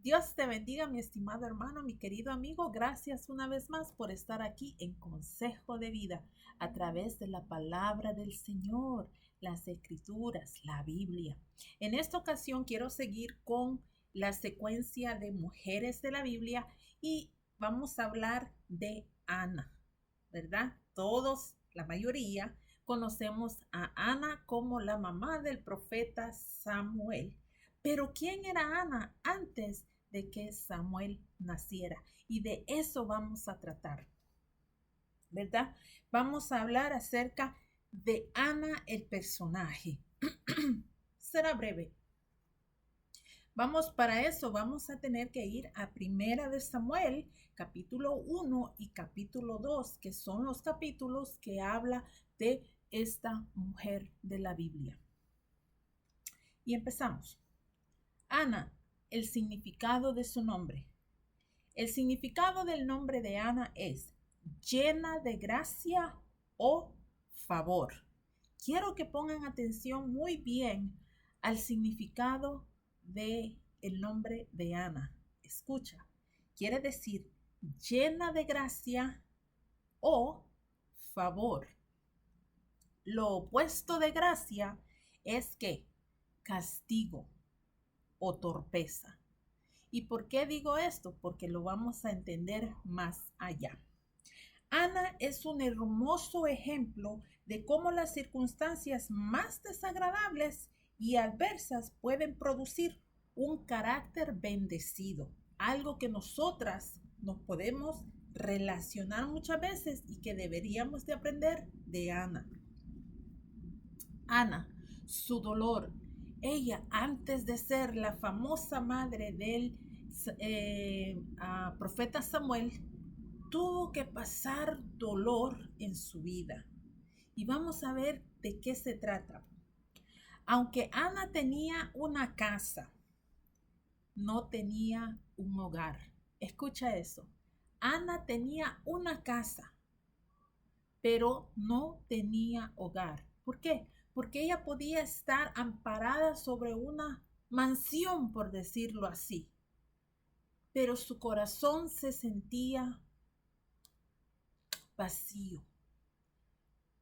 Dios te bendiga, mi estimado hermano, mi querido amigo. Gracias una vez más por estar aquí en Consejo de Vida a través de la palabra del Señor, las Escrituras, la Biblia. En esta ocasión quiero seguir con la secuencia de mujeres de la Biblia y vamos a hablar de Ana, ¿verdad? Todos, la mayoría, conocemos a Ana como la mamá del profeta Samuel. Pero ¿quién era Ana antes de que Samuel naciera? Y de eso vamos a tratar, ¿verdad? Vamos a hablar acerca de Ana, el personaje. Será breve. Para eso vamos a tener que ir a Primera de Samuel, capítulo 1 y capítulo 2, que son los capítulos que habla de esta mujer de la Biblia. Y empezamos. Ana, el significado de su nombre. El significado del nombre de Ana es llena de gracia o favor. Quiero que pongan atención muy bien al significado de el nombre de Ana. Escucha, quiere decir llena de gracia o favor. Lo opuesto de gracia es que castigo o torpeza. ¿Y por qué digo esto? Porque lo vamos a entender más allá. Ana es un hermoso ejemplo de cómo las circunstancias más desagradables y adversas pueden producir un carácter bendecido, algo que nosotras nos podemos relacionar muchas veces y que deberíamos de aprender de Ana. Ana, su dolor. Ella, antes de ser la famosa madre del profeta Samuel, tuvo que pasar dolor en su vida. Y vamos a ver de qué se trata. Aunque Ana tenía una casa, no tenía un hogar. Escucha eso. Ana tenía una casa, pero no tenía hogar. ¿Por qué? Porque ella podía estar amparada sobre una mansión, por decirlo así, pero su corazón se sentía vacío,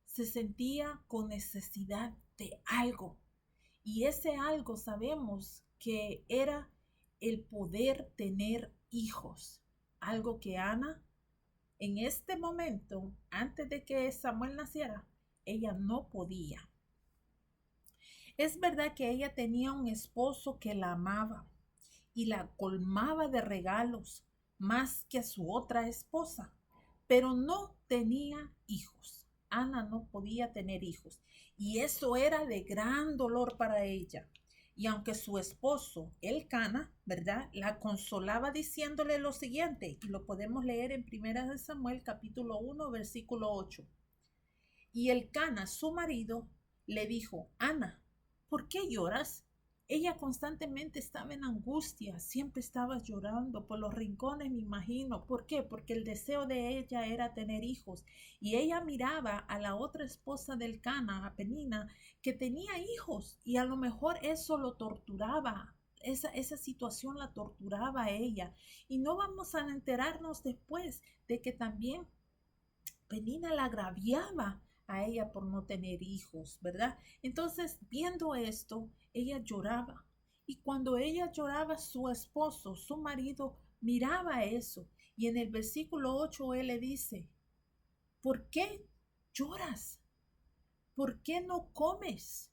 se sentía con necesidad de algo, y ese algo sabemos que era el poder tener hijos, algo que Ana en este momento, antes de que Samuel naciera, ella no podía. Es verdad que ella tenía un esposo que la amaba y la colmaba de regalos más que a su otra esposa, pero no tenía hijos. Ana no podía tener hijos y eso era de gran dolor para ella. Y aunque su esposo, Elcana, ¿verdad?, la consolaba diciéndole lo siguiente, y lo podemos leer en 1 Samuel capítulo 1, versículo 8. Y Elcana, su marido, le dijo: Ana, ¿por qué lloras? Ella constantemente estaba en angustia, siempre estaba llorando por los rincones, me imagino. ¿Por qué? Porque el deseo de ella era tener hijos. Y ella miraba a la otra esposa del Elcana, a Penina, que tenía hijos. Y a lo mejor eso lo torturaba. Esa situación la torturaba a ella. Y no vamos a enterarnos después de que también Penina la agraviaba a ella por no tener hijos, ¿verdad? Entonces, viendo esto, ella lloraba. Y cuando ella lloraba, su esposo, su marido, miraba eso. Y en el versículo 8 él le dice: ¿por qué lloras? ¿Por qué no comes?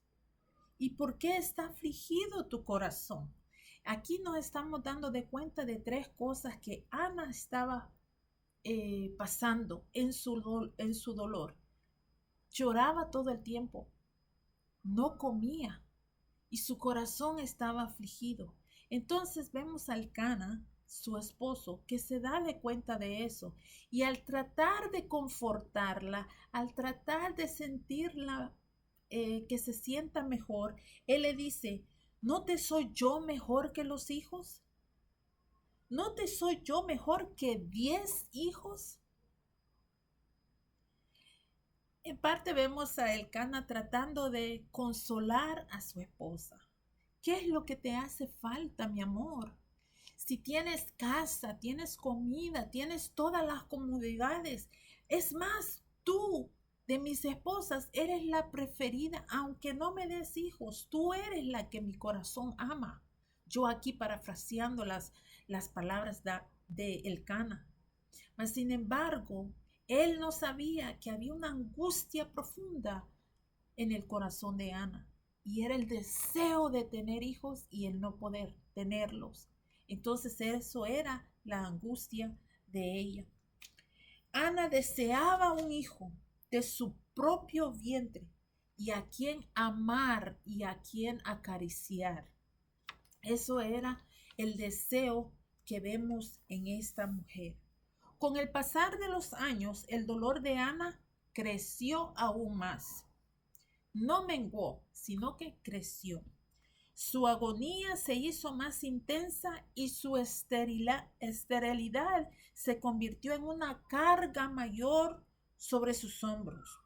¿Y por qué está afligido tu corazón? Aquí nos estamos dando de cuenta de tres cosas que Ana estaba pasando en su dolor. Lloraba todo el tiempo, no comía y su corazón estaba afligido. Entonces vemos al Cana, su esposo, que se da de cuenta de eso, y al tratar de confortarla, al tratar de sentirla que se sienta mejor, él le dice: ¿no te soy yo mejor que los hijos? ¿No te soy yo mejor que 10 hijos? En parte vemos a Elcana tratando de consolar a su esposa. ¿Qué es lo que te hace falta, mi amor? si tienes casa, tienes comida, tienes todas las comodidades. Es más, tú de mis esposas eres la preferida, aunque no me des hijos, tú eres la que mi corazón ama. Yo aquí parafraseando las palabras de Elcana. Mas sin embargo, él no sabía que había una angustia profunda en el corazón de Ana. Y era el deseo de tener hijos y el no poder tenerlos. Entonces eso era la angustia de ella. Ana deseaba un hijo de su propio vientre y a quien amar y a quien acariciar. Eso era el deseo que vemos en esta mujer. Con el pasar de los años, el dolor de Ana creció aún más. No menguó, sino que creció. Su agonía se hizo más intensa y su esterilidad se convirtió en una carga mayor sobre sus hombros.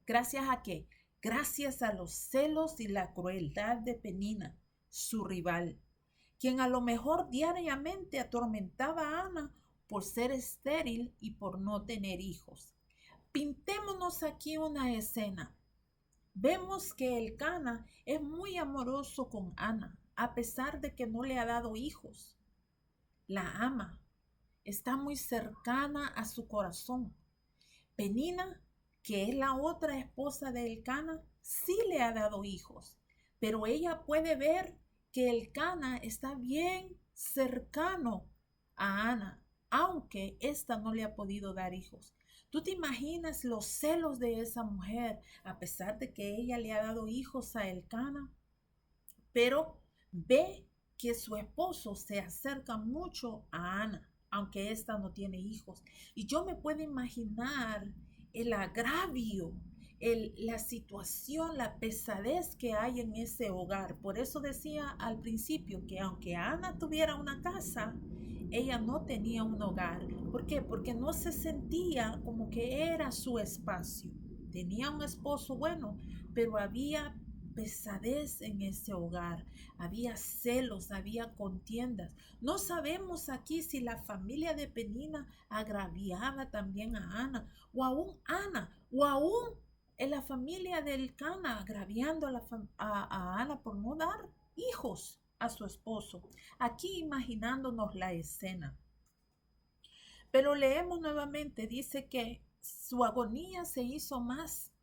¿Gracias a qué? Gracias a los celos y la crueldad de Penina, su rival, quien a lo mejor diariamente atormentaba a Ana por ser estéril y por no tener hijos. Pintémonos aquí una escena. Vemos que Elcana es muy amoroso con Ana, a pesar de que no le ha dado hijos. La ama, está muy cercana a su corazón. Penina, que es la otra esposa de Elcana, sí le ha dado hijos, pero ella puede ver que Elcana está bien cercano a Ana, aunque ésta no le ha podido dar hijos. ¿Tú te imaginas los celos de esa mujer, a pesar de que ella le ha dado hijos a Elcana? Pero ve que su esposo se acerca mucho a Ana, aunque ésta no tiene hijos. Y yo me puedo imaginar el agravio, la situación, la pesadez que hay en ese hogar. Por eso decía al principio que aunque Ana tuviera una casa, ella no tenía un hogar. ¿Por qué? Porque no se sentía como que era su espacio. Tenía un esposo bueno, pero había pesadez en ese hogar, había celos, había contiendas. No sabemos aquí si la familia de Penina agraviaba también a Ana, o aún en la familia de Elcana agraviando a Ana por no dar hijos a su esposo. Aquí imaginándonos la escena. Pero leemos nuevamente, dice que su agonía se hizo más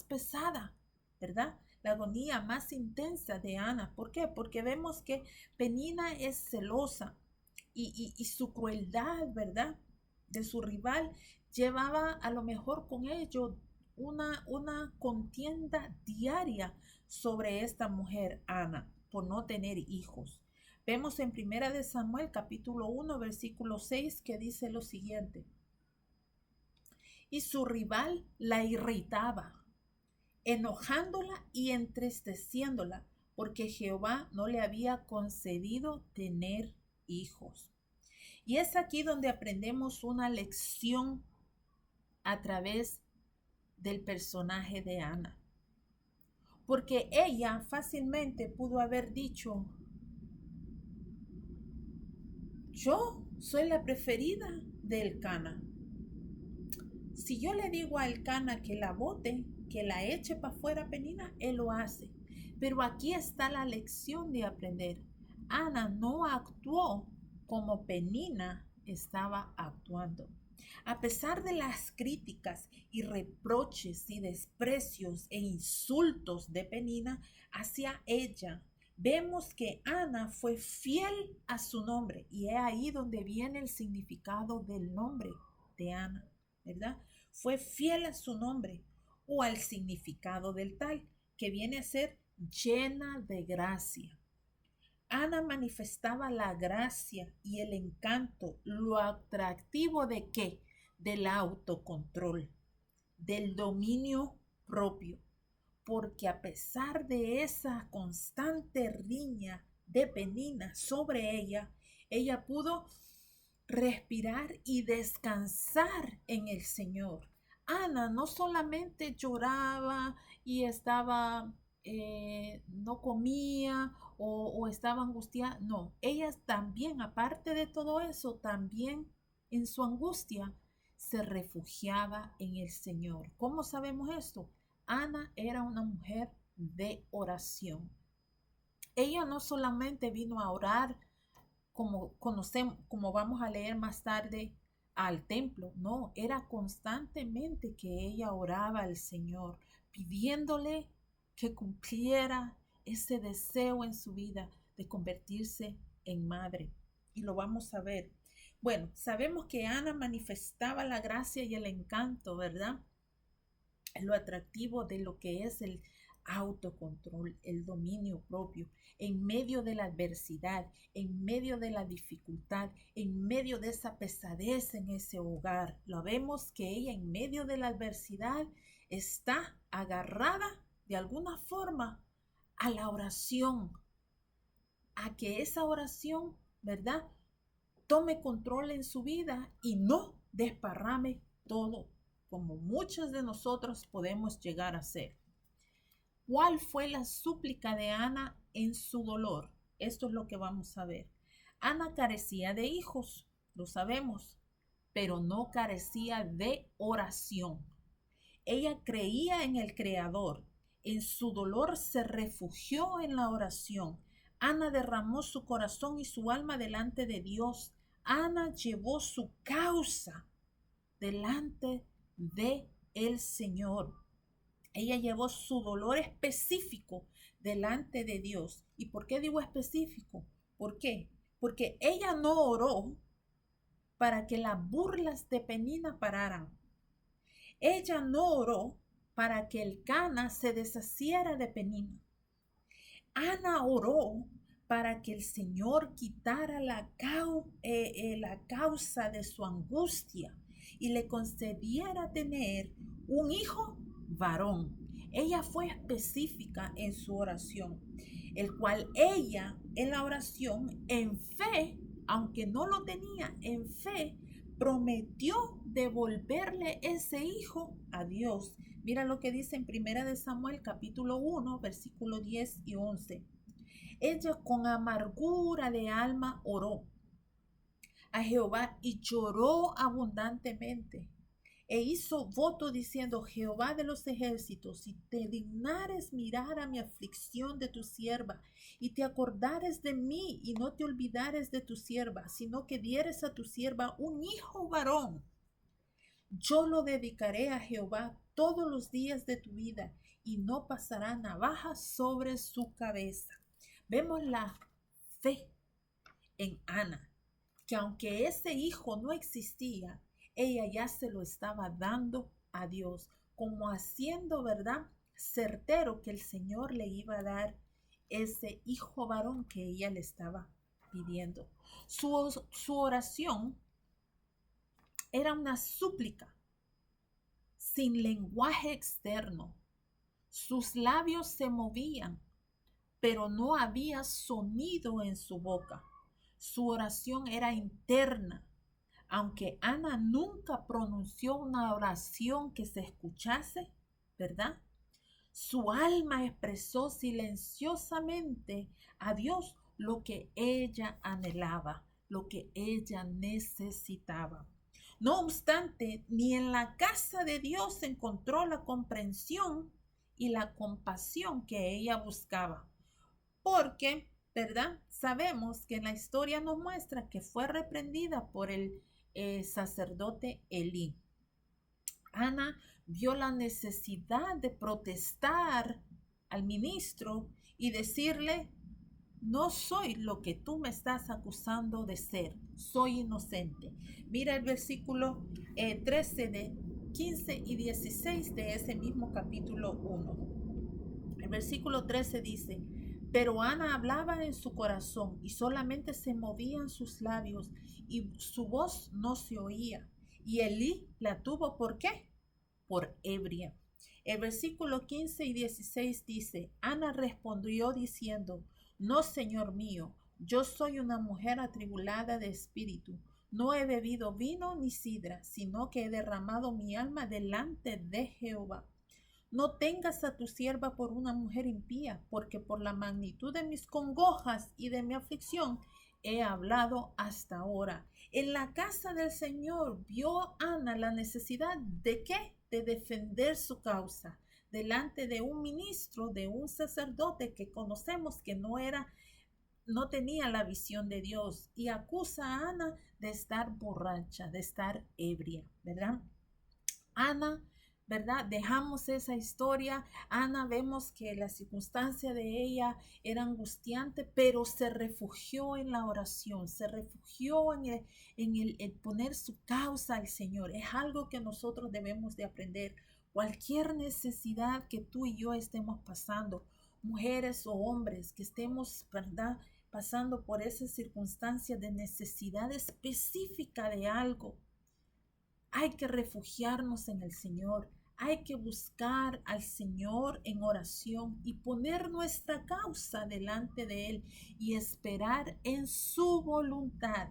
pesada, ¿verdad? La agonía más intensa de Ana. ¿Por qué? Porque vemos que Penina es celosa y su crueldad, ¿verdad? De su rival llevaba a lo mejor con ello una contienda diaria sobre esta mujer, Ana, por no tener hijos. Vemos en Primera de Samuel capítulo 1 versículo 6 que dice lo siguiente: y su rival la irritaba, enojándola y entristeciéndola, porque Jehová no le había concedido tener hijos. Y es aquí donde aprendemos una lección a través del personaje de Ana. Porque ella fácilmente pudo haber dicho: yo soy la preferida de Elcana. Si yo le digo a Elcana que la bote, que la eche para afuera Penina, él lo hace. Pero aquí está la lección de aprender. Ana no actuó como Penina estaba actuando. A pesar de las críticas y reproches y desprecios e insultos de Penina hacia ella, vemos que Ana fue fiel a su nombre, y es ahí donde viene el significado del nombre de Ana, ¿verdad? Fue fiel a su nombre o al significado del tal, que viene a ser llena de gracia. Ana manifestaba la gracia y el encanto, lo atractivo de qué? Del autocontrol, del dominio propio, porque a pesar de esa constante riña de Penina sobre ella pudo respirar y descansar en el Señor. Ana no solamente lloraba y estaba, no comía o estaba angustiada. No, ella también, aparte de todo eso, también en su angustia se refugiaba en el Señor. ¿Cómo sabemos esto? Ana era una mujer de oración. Ella no solamente vino a orar como conocemos, como vamos a leer más tarde, al templo. No, era constantemente que ella oraba al Señor, pidiéndole que cumpliera ese deseo en su vida de convertirse en madre. Y lo vamos a ver. Bueno, sabemos que Ana manifestaba la gracia y el encanto, ¿verdad? Lo atractivo de lo que es el autocontrol, el dominio propio, en medio de la adversidad, en medio de la dificultad, en medio de esa pesadez en ese hogar. Lo vemos que ella en medio de la adversidad está agarrada de alguna forma a la oración, a que esa oración, ¿verdad?, tome control en su vida y no desparrame todo como muchos de nosotros podemos llegar a hacer. ¿Cuál fue la súplica de Ana en su dolor? Esto es lo que vamos a ver. Ana carecía de hijos, lo sabemos, pero no carecía de oración. Ella creía en el Creador. En su dolor se refugió en la oración. Ana derramó su corazón y su alma delante de Dios. Ana llevó su causa delante de el Señor. Ella llevó su dolor específico delante de Dios. ¿Y por qué digo específico? ¿Por qué? Porque ella no oró para que las burlas de Penina pararan. Ella no oró para que el Cana se deshaciera de Penina. Ana oró para que el Señor quitara la causa de su angustia y le concediera tener un hijo varón. Ella fue específica en su oración, el cual ella en la oración, en fe, aunque no lo tenía, en fe, prometió devolverle ese hijo a Dios. Mira lo que dice en 1 de Samuel capítulo 1, versículo 10 y 11. Ella con amargura de alma oró a Jehová y lloró abundantemente. E hizo voto diciendo: Jehová de los ejércitos, si te dignares mirar a mi aflicción de tu sierva, y te acordares de mí, y no te olvidares de tu sierva, sino que dieres a tu sierva un hijo varón, yo lo dedicaré a Jehová todos los días de tu vida, y no pasará navaja sobre su cabeza. Vemos la fe en Ana, que aunque ese hijo no existía, ella ya se lo estaba dando a Dios, como haciendo, ¿verdad?, certero que el Señor le iba a dar ese hijo varón que ella le estaba pidiendo. Su oración era una súplica sin lenguaje externo. Sus labios se movían, pero no había sonido en su boca. Su oración era interna. Aunque Ana nunca pronunció una oración que se escuchase, ¿verdad?, su alma expresó silenciosamente a Dios lo que ella anhelaba, lo que ella necesitaba. No obstante, ni en la casa de Dios encontró la comprensión y la compasión que ella buscaba. Porque, ¿verdad?, sabemos que en la historia nos muestra que fue reprendida por el sacerdote Elí. Ana vio la necesidad de protestar al ministro y decirle: no soy lo que tú me estás acusando de ser, soy inocente. Mira el versículo 13 de 15 y 16 de ese mismo capítulo 1. El versículo 13 dice: pero Ana hablaba en su corazón y solamente se movían sus labios y su voz no se oía. Y Elí la tuvo, ¿por qué? Por ebria. El versículo 15 y 16 dice: Ana respondió diciendo: no, Señor mío, yo soy una mujer atribulada de espíritu. No he bebido vino ni sidra, sino que he derramado mi alma delante de Jehová. no tengas a tu sierva por una mujer impía, porque por la magnitud de mis congojas y de mi aflicción he hablado hasta ahora. En la casa del Señor vio Ana la necesidad de ¿qué? De defender su causa delante de un ministro, de un sacerdote que conocemos que no tenía la visión de Dios, y acusa a Ana de estar borracha, de estar ebria, ¿verdad? Ana, ¿verdad? Dejamos esa historia. Ana, vemos que la circunstancia de ella era angustiante, pero se refugió en la oración, se refugió en el poner su causa al Señor. Es algo que nosotros debemos de aprender. Cualquier necesidad que tú y yo estemos pasando, mujeres o hombres que estemos, ¿verdad?, pasando por esa circunstancia de necesidad específica de algo, hay que refugiarnos en el Señor. Hay que buscar al Señor en oración y poner nuestra causa delante de Él y esperar en su voluntad,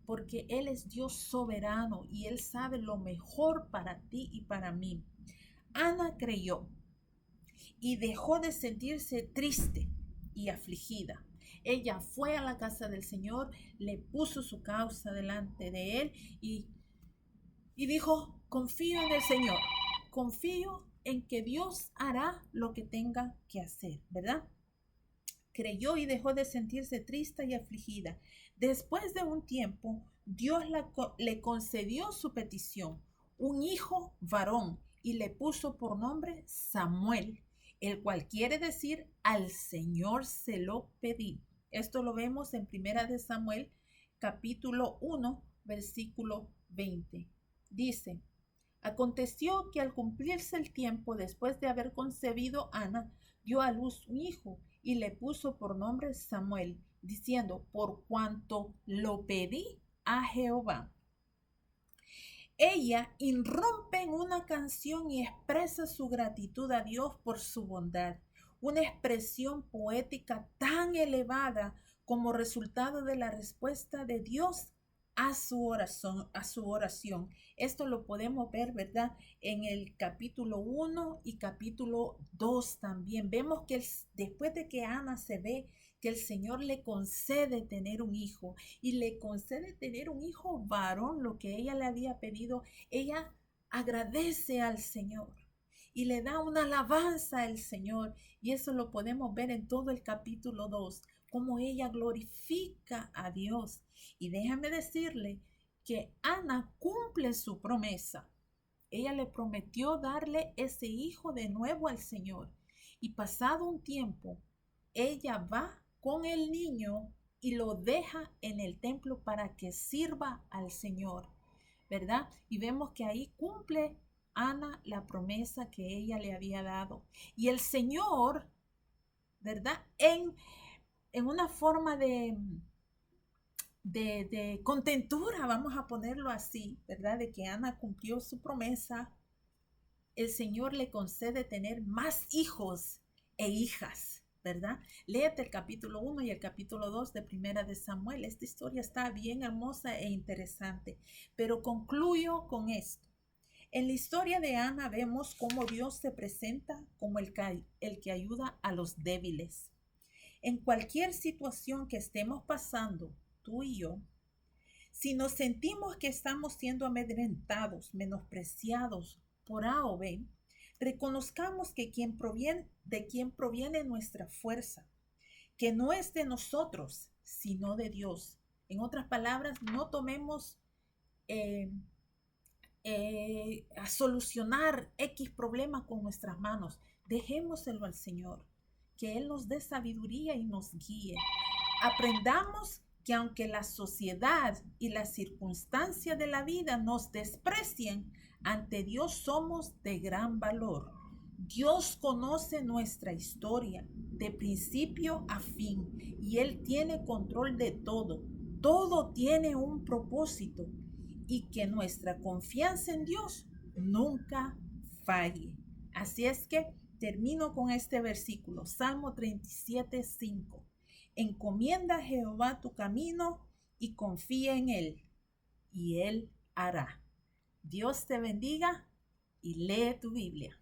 porque Él es Dios soberano y Él sabe lo mejor para ti y para mí. Ana creyó y dejó de sentirse triste y afligida. Ella fue a la casa del Señor, le puso su causa delante de Él y dijo, confío en el Señor, confío en que Dios hará lo que tenga que hacer, ¿verdad? Creyó y dejó de sentirse triste y afligida. Después de un tiempo, Dios le concedió su petición, un hijo varón, y le puso por nombre Samuel, el cual quiere decir, al Señor se lo pedí. Esto lo vemos en 1 Samuel, capítulo 1, versículo 20. Dice, aconteció que al cumplirse el tiempo después de haber concebido Ana, dio a luz un hijo y le puso por nombre Samuel, diciendo, por cuanto lo pedí a Jehová. Ella irrumpe en una canción y expresa su gratitud a Dios por su bondad, una expresión poética tan elevada como resultado de la respuesta de Dios a su oración. Esto lo podemos ver, ¿verdad?, en el capítulo 1 y capítulo 2 también. Vemos que después de que Ana se ve que el Señor le concede tener un hijo y le concede tener un hijo varón, lo que ella le había pedido, ella agradece al Señor y le da una alabanza al Señor. Y eso lo podemos ver en todo el capítulo 2, cómo ella glorifica a Dios. Y déjame decirle que Ana cumple su promesa. Ella le prometió darle ese hijo de nuevo al Señor. Y pasado un tiempo, ella va con el niño y lo deja en el templo para que sirva al Señor, ¿verdad? Y vemos que ahí cumple Ana la promesa que ella le había dado. Y el Señor, ¿verdad?, en una forma de contentura, vamos a ponerlo así, ¿verdad?, de que Ana cumplió su promesa, el Señor le concede tener más hijos e hijas, ¿verdad? Léete el capítulo 1 y el capítulo 2 de 1 Samuel. Esta historia está bien hermosa e interesante, pero concluyo con esto. En la historia de Ana vemos cómo Dios se presenta como el que ayuda a los débiles. En cualquier situación que estemos pasando, tú y yo, si nos sentimos que estamos siendo amedrentados, menospreciados por A o B, reconozcamos que de quien proviene nuestra fuerza, que no es de nosotros, sino de Dios. En otras palabras, no tomemos a solucionar X problema con nuestras manos. Dejémoselo al Señor, que Él nos dé sabiduría y nos guíe. Aprendamos que aunque la sociedad y las circunstancias de la vida nos desprecien, ante Dios somos de gran valor. Dios conoce nuestra historia de principio a fin y Él tiene control de todo. Todo tiene un propósito y que nuestra confianza en Dios nunca falle. Así es que termino con este versículo, Salmo 37:5. Encomienda a Jehová tu camino y confía en Él, y Él hará. Dios te bendiga y lee tu Biblia.